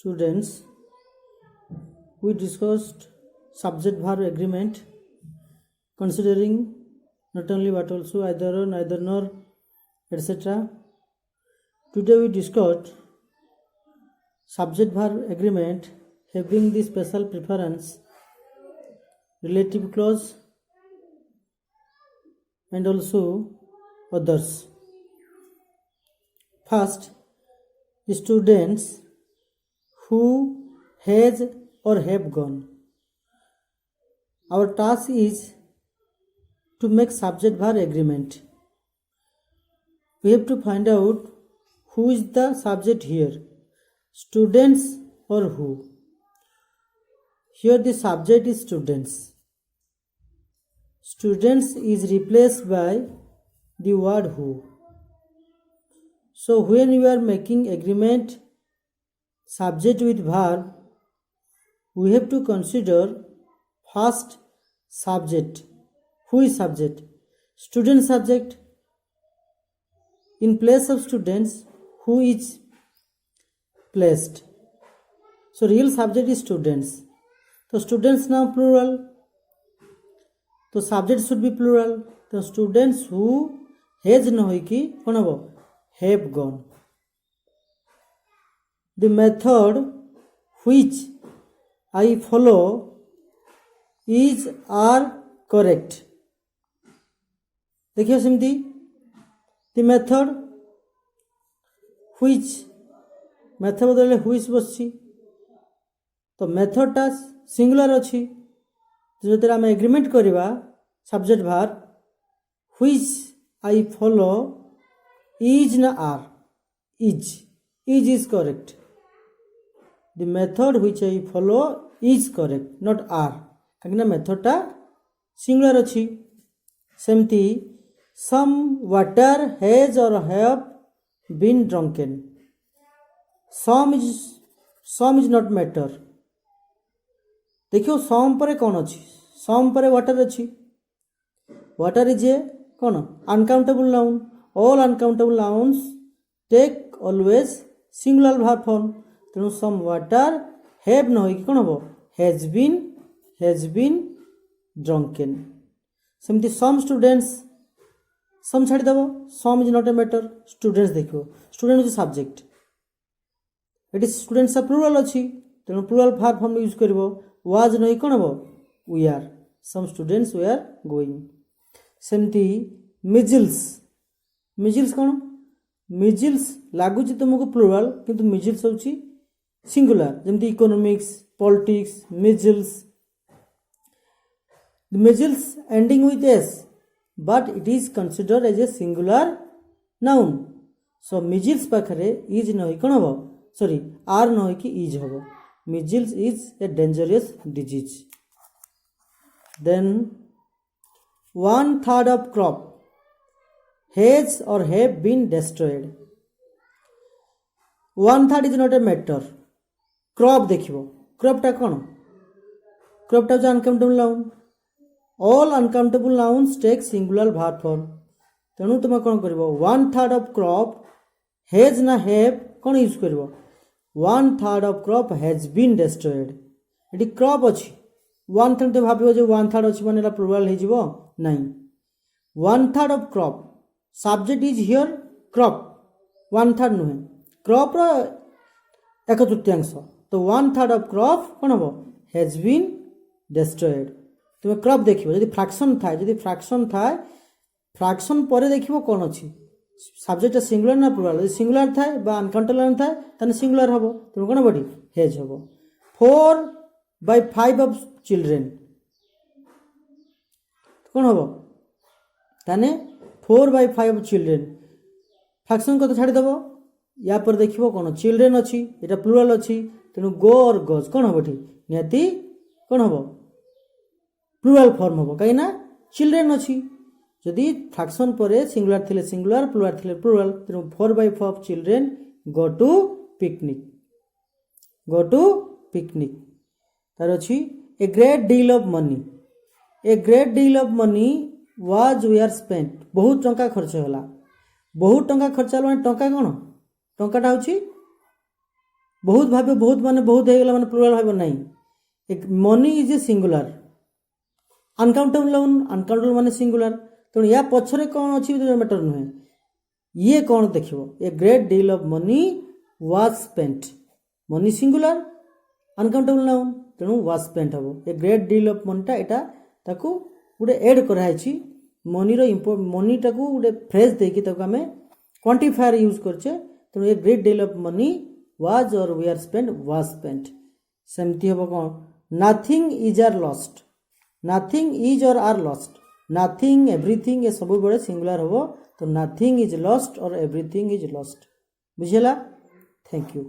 Students, we discussed subject verb agreement considering not only but also either or, neither nor, etc. Today we discussed subject verb agreement having the special preference, relative clause, and also others. First, students who has or have gone. Our task is to make subject verb agreement. We have to find out who is the subject here, students or who. Here the subject is students. Students is replaced by the word who. So when you are making agreement subject with verb, we have to consider first subject. Who is subject? Student subject. In place of students, who is placed? So real subject is students. So students now plural. So subject should be plural. So students who has न होई कि कौन हबो? Have gone. The method which I follow is are correct. देखिए सेमती the method which method बदले which बसछि तो method टा सिंगुलर अछि जदि आम एग्रीमेंट करवा subject verb which I follow is na are is correct. The method which I follow is correct, not are. काकना मेथड टा सिंगुलर अछि सेमती some water has or have been drunken. Some is not matter. देखियो some परे कौन अछि? some परे water अछि. water is a कौन? uncountable noun. All uncountable nouns take always singular verb form. तेणु some water have न होई कौन हबो? has been drunken. सेमती some students some छाड़ी दबो some is not a matter. students देखो student is subject. it is students a plural अछि तेणु plural verb form यूज करबो was नहि कौन हबो? we are. some students were going. सेमती मिजिल्स कौन? मिजिल्स लागुची तुमको प्लुराल किंतु मिजिल्स होची सिंगुलर जेमती economics politics measles ending with S but it is considered as a singular noun. So measles पाखरे इज न होई कोन हबो? सॉरी आर न होई कि इज हबो. Measles is a dangerous disease. Then 1/3 of crop has or have been destroyed. 1/3 is not a matter. crop देखिबो crop टा कोन? crop टा uncountable noun. all uncountable nouns take singular verb form. तेणु तुम कोन करबो 1/3 of crop has ना have cone use करबो? 1/3 of crop has been destroyed. Eighty crop अछि 1/3 तो भाबिबो जे 1/3 अछि माने प्लुरल हे जिवो नहीं. 1/3 of crop subject is here crop 1/3 नुहे crop रो 1/3 तो 1/3 of crop कोन हबो? has been destroyed. तुम crop देखिबो यदि फ्रैक्शन थाए फ्रैक्शन परे देखिबो कोन अछि सब्जेक्ट सिंगुलर ना प्लुरल. यदि सिंगुलर थाए बा अनकाउंटेबल नाउन थाए तने सिंगुलर हबो तुम कोन बडी has हबो. 4/5 of children कोन हबो? ताने 4/5 of children फ्रैक्शन को तो छाड़ी दबो या पर देखिबो कोन चिल्ड्रेन अछि एटा प्लुरल अछि तेनु गो और गोज कोन हबो? ठी नियति कोन हबो? प्लुरल फॉर्म हबो काइना चिल्ड्रेन अछि. यदि फ्रैक्शन परे सिंगुलर थिले सिंगुलर प्लुरल थिले प्लुरल तेनु 4/5 of children go to picnic. तार अछि a great deal of money was were spent. बहुत टंका खर्च होला. बहुत टंका खर्च होला माने टंका कोन? टंकाटा होची बहुत भाव बहुत माने बहुत हो गला माने प्लुराल भाव नहीं एक money is a singular uncountable uncountable माने सिंगुलर तेणु या पछरे कौन अच्छी मैटर नुहे ये कौन देखियो ए great deal of money was spent money singular uncountable noun तेणु वाज स्पेंट हम ए ग्रेट डील ऑफ मनीटा एटा ताकू गोटे एड कराई मनीर मनीटा को गोटे फ्रेज देकी ताकू आम क्वांटिफायर यूज करचे तेणु a great deal of money was or we are spent was spent सेमती हम कौन nothing is are lost nothing is or are lost nothing everything ये सब बड़े सिंगुलर हम तो nothing is lost or everything is lost बुझेला thank you.